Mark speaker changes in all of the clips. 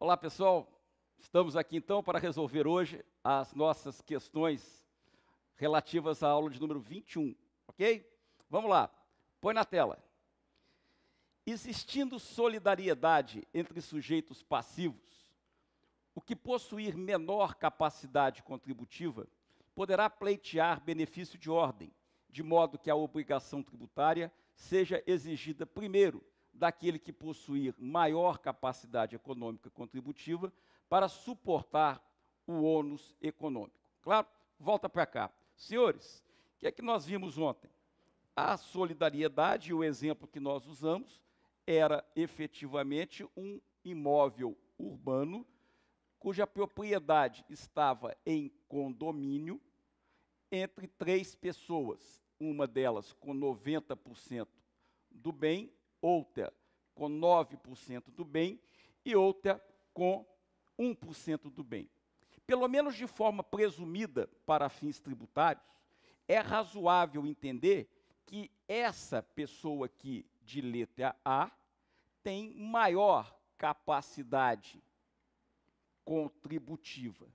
Speaker 1: Olá, pessoal. Estamos aqui, então, para resolver hoje as nossas questões relativas à aula de número 21, ok? Vamos lá. Põe na tela. Existindo solidariedade entre sujeitos passivos, o que possuir menor capacidade contributiva poderá pleitear benefício de ordem, de modo que a obrigação tributária seja exigida primeiro daquele que possuir maior capacidade econômica contributiva para suportar o ônus econômico. Claro? Volta para cá. Senhores, o que é que nós vimos ontem? A solidariedade, o exemplo que nós usamos, era efetivamente um imóvel urbano cuja propriedade estava em condomínio entre 3 pessoas, uma delas com 90% do bem, outra com 9% do bem e outra com 1% do bem. Pelo menos de forma presumida para fins tributários, é razoável entender que essa pessoa aqui de letra A tem maior capacidade contributiva.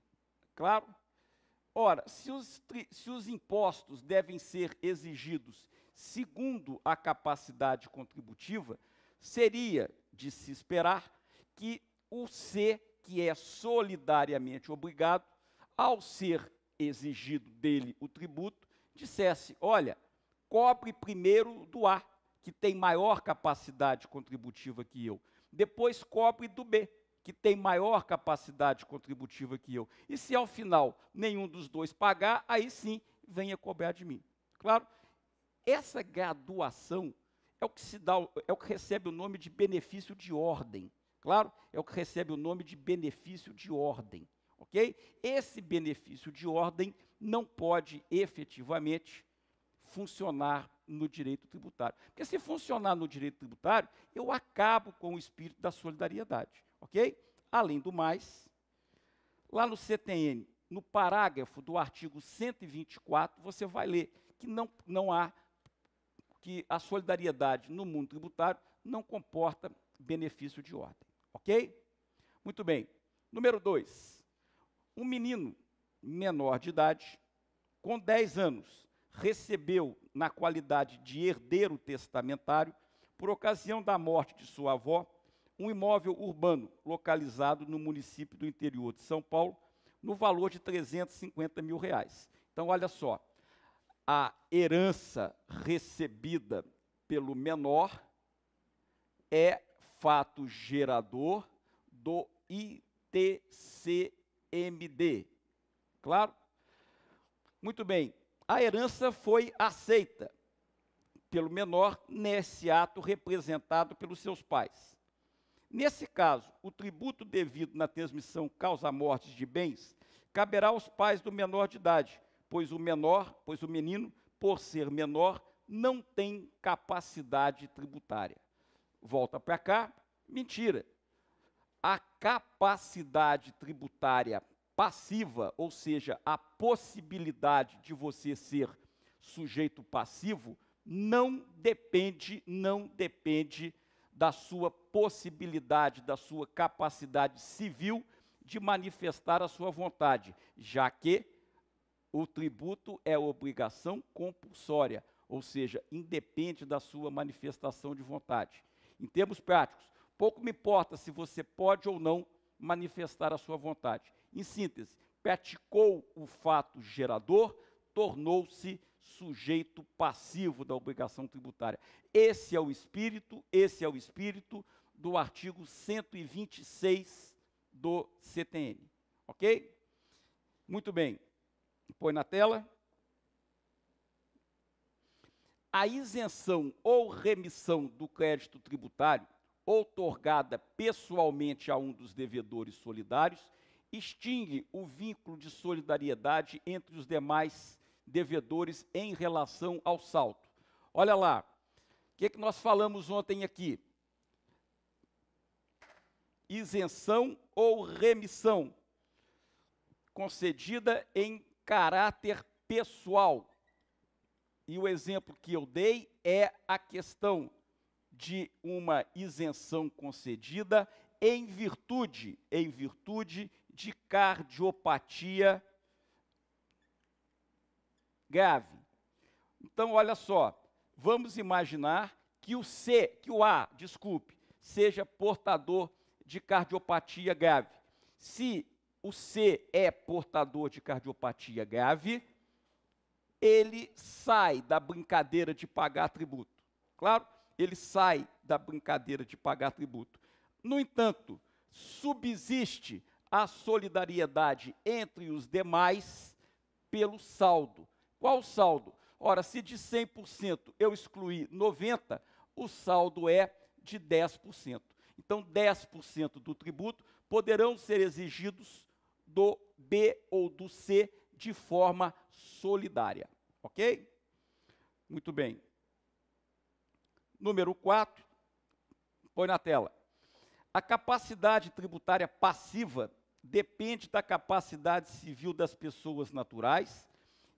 Speaker 1: Claro? Ora, se os impostos devem ser exigidos segundo a capacidade contributiva, seria de se esperar que o C, que é solidariamente obrigado, ao ser exigido dele o tributo, dissesse, olha, cobre primeiro do A, que tem maior capacidade contributiva que eu, depois cobre do B, que tem maior capacidade contributiva que eu. E se ao final nenhum dos dois pagar, aí sim venha cobrar de mim. Claro? Essa graduação é o que se dá, é o que recebe o nome de benefício de ordem. Claro? É o que recebe o nome de benefício de ordem. Ok? Esse benefício de ordem não pode efetivamente funcionar no direito tributário. Porque se funcionar no direito tributário, eu acabo com o espírito da solidariedade. Ok? Além do mais, lá no CTN, no parágrafo do artigo 124, você vai ler que não há, que a solidariedade no mundo tributário não comporta benefício de ordem. Ok? Muito bem. Número 2. Um menino menor de idade, com 10 anos, recebeu, na qualidade de herdeiro testamentário, por ocasião da morte de sua avó, um imóvel urbano localizado no município do interior de São Paulo, no valor de R$350 mil. Então, olha só, a herança recebida pelo menor é fato gerador do ITCMD. Claro? Muito bem. A herança foi aceita pelo menor nesse ato representado pelos seus pais. Nesse caso, o tributo devido na transmissão causa-mortes de bens caberá aos pais do menor de idade, pois o menino, por ser menor, não tem capacidade tributária. Volta para cá, mentira. A capacidade tributária passiva, ou seja, a possibilidade de você ser sujeito passivo, não depende da sua possibilidade, da sua capacidade civil de manifestar a sua vontade, já que o tributo é obrigação compulsória, ou seja, independe da sua manifestação de vontade. Em termos práticos, pouco me importa se você pode ou não manifestar a sua vontade. Em síntese, praticou o fato gerador, tornou-se sujeito passivo da obrigação tributária. Esse é o espírito do artigo 126 do CTN. Ok? Muito bem. Põe na tela. A isenção ou remissão do crédito tributário, outorgada pessoalmente a um dos devedores solidários, extingue o vínculo de solidariedade entre os demais devedores em relação ao saldo. Olha lá, o que nós falamos ontem aqui? Isenção ou remissão concedida em caráter pessoal. E o exemplo que eu dei é a questão de uma isenção concedida em virtude de cardiopatia grave. Então, olha só, vamos imaginar que o A, seja portador de cardiopatia grave. Se o C é portador de cardiopatia grave, ele sai da brincadeira de pagar tributo. Claro, ele sai da brincadeira de pagar tributo. No entanto, subsiste a solidariedade entre os demais pelo saldo. Qual o saldo? Ora, se de 100% eu excluir 90%, o saldo é de 10%. Então, 10% do tributo poderão ser exigidos do B ou do C de forma solidária. Ok? Muito bem. Número 4, põe na tela. A capacidade tributária passiva depende da capacidade civil das pessoas naturais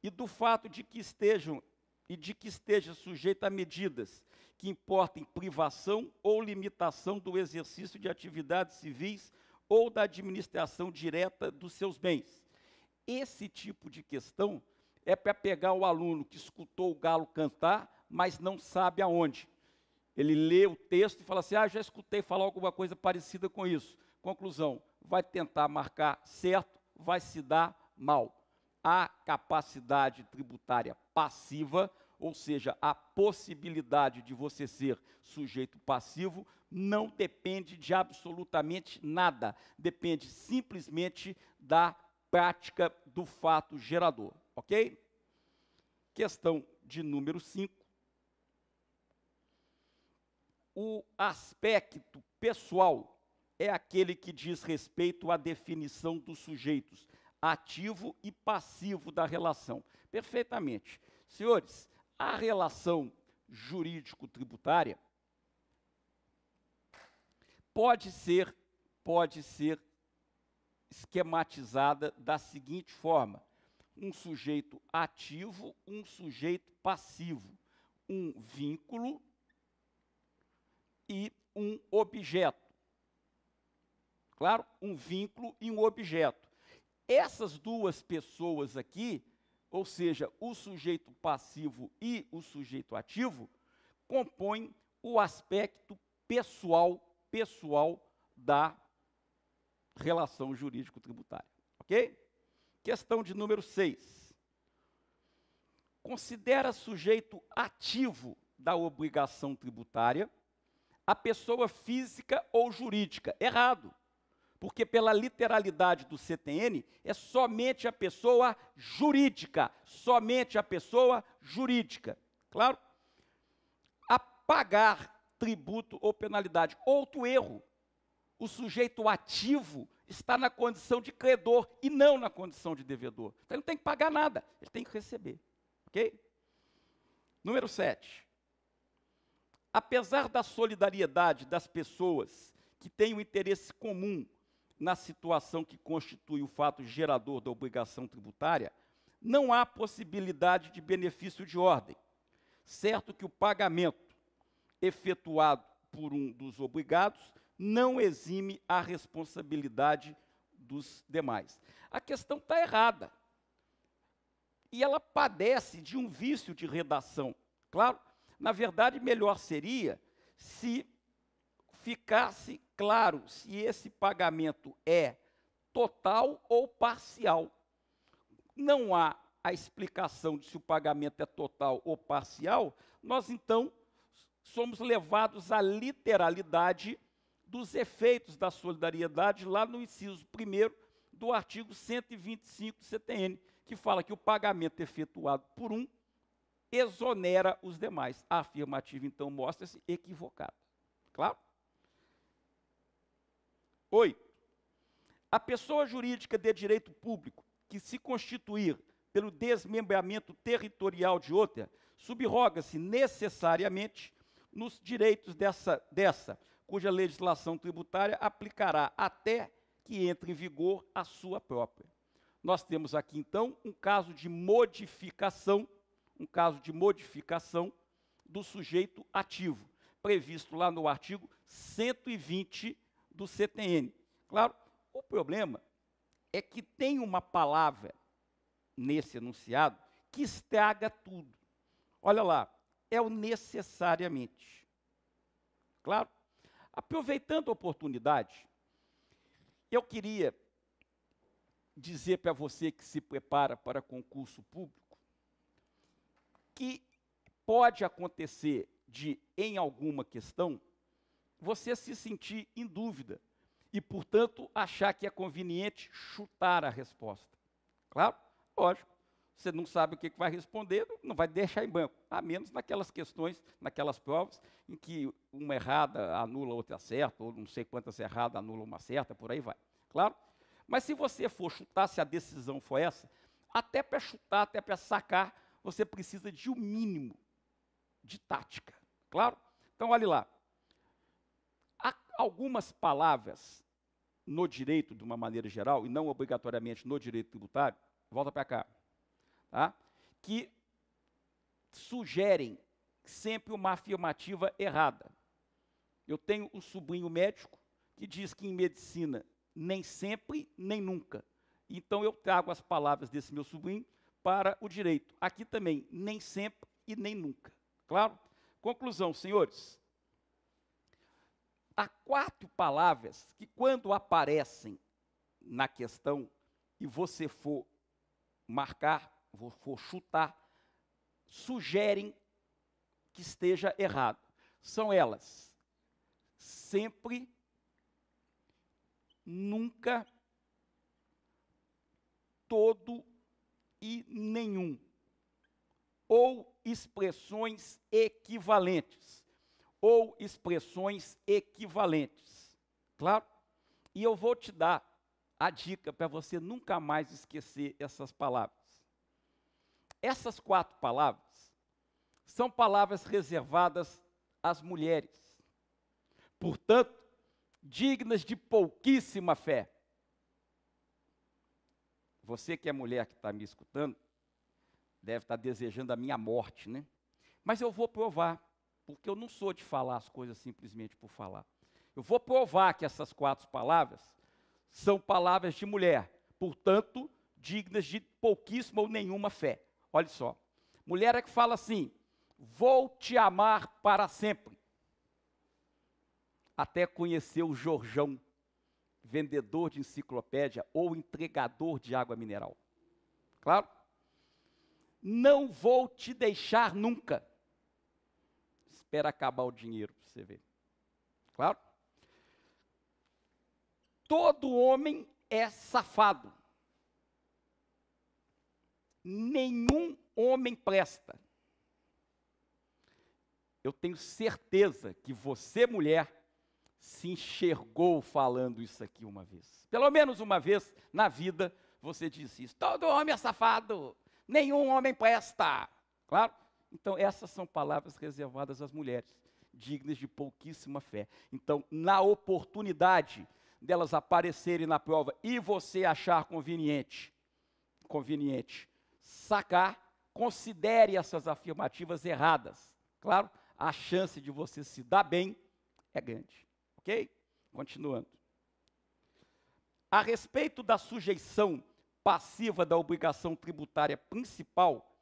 Speaker 1: e do fato de que esteja sujeita a medidas que importem privação ou limitação do exercício de atividades civis ou da administração direta dos seus bens. Esse tipo de questão é para pegar o aluno que escutou o galo cantar, mas não sabe aonde. Ele lê o texto e fala assim, já escutei falar alguma coisa parecida com isso. Conclusão, vai tentar marcar certo, vai se dar mal. A capacidade tributária passiva, ou seja, a possibilidade de você ser sujeito passivo, não depende de absolutamente nada. Depende simplesmente da prática do fato gerador. Ok? Questão de número 5. O aspecto pessoal é aquele que diz respeito à definição dos sujeitos ativo e passivo da relação. Perfeitamente. Senhores, a relação jurídico-tributária pode ser esquematizada da seguinte forma: um sujeito ativo, um sujeito passivo, um vínculo e um objeto. Claro, um vínculo e um objeto. Essas duas pessoas aqui, ou seja, o sujeito passivo e o sujeito ativo, compõem o aspecto pessoal da relação jurídico-tributária. Ok? Questão de número 6. Considera sujeito ativo da obrigação tributária a pessoa física ou jurídica. Errado. Porque pela literalidade do CTN, é somente a pessoa jurídica. Somente a pessoa jurídica. Claro? A pagar tributo ou penalidade. Outro erro. O sujeito ativo está na condição de credor e não na condição de devedor. Então, ele não tem que pagar nada, ele tem que receber. Ok? Número 7. Apesar da solidariedade das pessoas que têm um interesse comum na situação que constitui o fato gerador da obrigação tributária, não há possibilidade de benefício de ordem, certo que o pagamento efetuado por um dos obrigados não exime a responsabilidade dos demais. A questão está errada. E ela padece de um vício de redação. Claro, na verdade, melhor seria se ficasse claro se esse pagamento é total ou parcial. Não há a explicação de se o pagamento é total ou parcial, nós então somos levados à literalidade dos efeitos da solidariedade lá no inciso 1º do artigo 125 do CTN, que fala que o pagamento efetuado por um exonera os demais. A afirmativa, então, mostra-se equivocada. Claro? 8. A pessoa jurídica de direito público que se constituir pelo desmembramento territorial de outra, subroga-se necessariamente nos direitos dessa, cuja legislação tributária aplicará até que entre em vigor a sua própria. Nós temos aqui, então, um caso de modificação do sujeito ativo, previsto lá no artigo 120 do CTN. Claro, o problema é que tem uma palavra nesse enunciado que estraga tudo. Olha lá, é o necessariamente. Claro, aproveitando a oportunidade, eu queria dizer para você que se prepara para concurso público que pode acontecer de, em alguma questão, você se sentir em dúvida e, portanto, achar que é conveniente chutar a resposta. Claro, lógico, você não sabe o que vai responder, não vai deixar em branco, a menos naquelas questões, naquelas provas, em que uma errada anula outra certa, ou não sei quantas erradas anula uma certa, por aí vai. Claro? Mas se você for chutar, se a decisão for essa, até para chutar, até para sacar, você precisa de um mínimo de tática. Claro? Então, olhe lá. Há algumas palavras no direito, de uma maneira geral, e não obrigatoriamente no direito tributário, volta para cá, tá? Que sugerem sempre uma afirmativa errada. Eu tenho um sobrinho médico que diz que em medicina nem sempre, nem nunca. Então eu trago as palavras desse meu sobrinho para o direito. Aqui também, nem sempre e nem nunca. Claro? Conclusão, senhores. Há 4 palavras que, quando aparecem na questão e você for marcar, for chutar, sugerem que esteja errado. São elas: sempre, nunca, todo e nenhum. Ou expressões equivalentes. Ou expressões equivalentes. Claro? E eu vou te dar a dica para você nunca mais esquecer essas palavras. Essas 4 palavras são palavras reservadas às mulheres. Portanto, dignas de pouquíssima fé. Você que é mulher que está me escutando, deve estar desejando a minha morte, né? Mas eu vou provar, porque eu não sou de falar as coisas simplesmente por falar. Eu vou provar que essas 4 palavras são palavras de mulher, portanto, dignas de pouquíssima ou nenhuma fé. Olha só, mulher é que fala assim: vou te amar para sempre. Até conhecer o Jorjão, vendedor de enciclopédia ou entregador de água mineral. Claro? Não vou te deixar nunca. Espera acabar o dinheiro para você ver. Claro? Todo homem é safado. Nenhum homem presta. Eu tenho certeza que você, mulher, se enxergou falando isso aqui uma vez. Pelo menos uma vez na vida você disse isso. Todo homem é safado. Nenhum homem presta. Claro? Então, essas são palavras reservadas às mulheres, dignas de pouquíssima fé. Então, na oportunidade delas aparecerem na prova e você achar conveniente sacar, considere essas afirmativas erradas. Claro, a chance de você se dar bem é grande. Ok? Continuando. A respeito da sujeição passiva da obrigação tributária principal,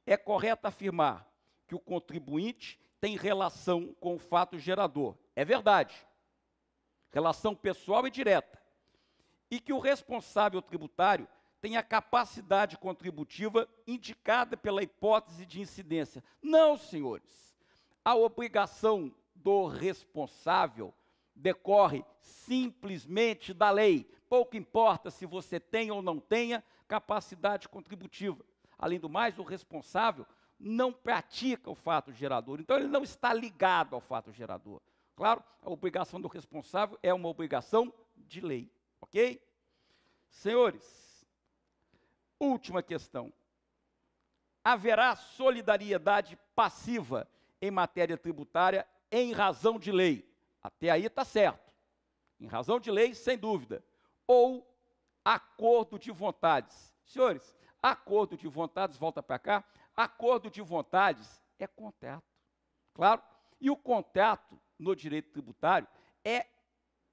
Speaker 1: é correto afirmar que o contribuinte tem relação com o fato gerador. É verdade. Relação pessoal e direta. E que o responsável tributário tem a capacidade contributiva indicada pela hipótese de incidência. Não, senhores. A obrigação do responsável decorre simplesmente da lei. Pouco importa se você tem ou não tenha capacidade contributiva. Além do mais, o responsável não pratica o fato gerador, então ele não está ligado ao fato gerador. Claro, a obrigação do responsável é uma obrigação de lei, ok? Senhores, última questão. Haverá solidariedade passiva em matéria tributária em razão de lei? Até aí está certo. Em razão de lei, sem dúvida. Ou acordo de vontades. Senhores, acordo de vontades, volta para cá, acordo de vontades é contrato. Claro? E o contrato no direito tributário é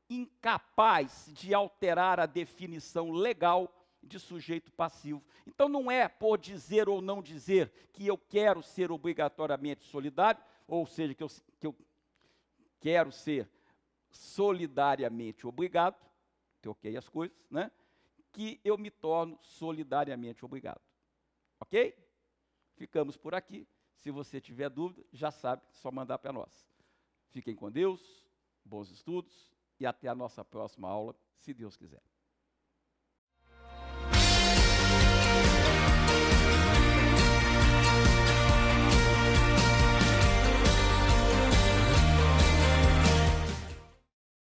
Speaker 1: incapaz de alterar a definição legal de sujeito passivo. Então, não é por dizer ou não dizer que eu quero ser obrigatoriamente solidário, ou seja, que eu quero ser solidariamente obrigado, troquei as coisas, né? Que eu me torno solidariamente obrigado. Ok? Ficamos por aqui. Se você tiver dúvida, já sabe, só mandar para nós. Fiquem com Deus, bons estudos e até a nossa próxima aula, se Deus quiser.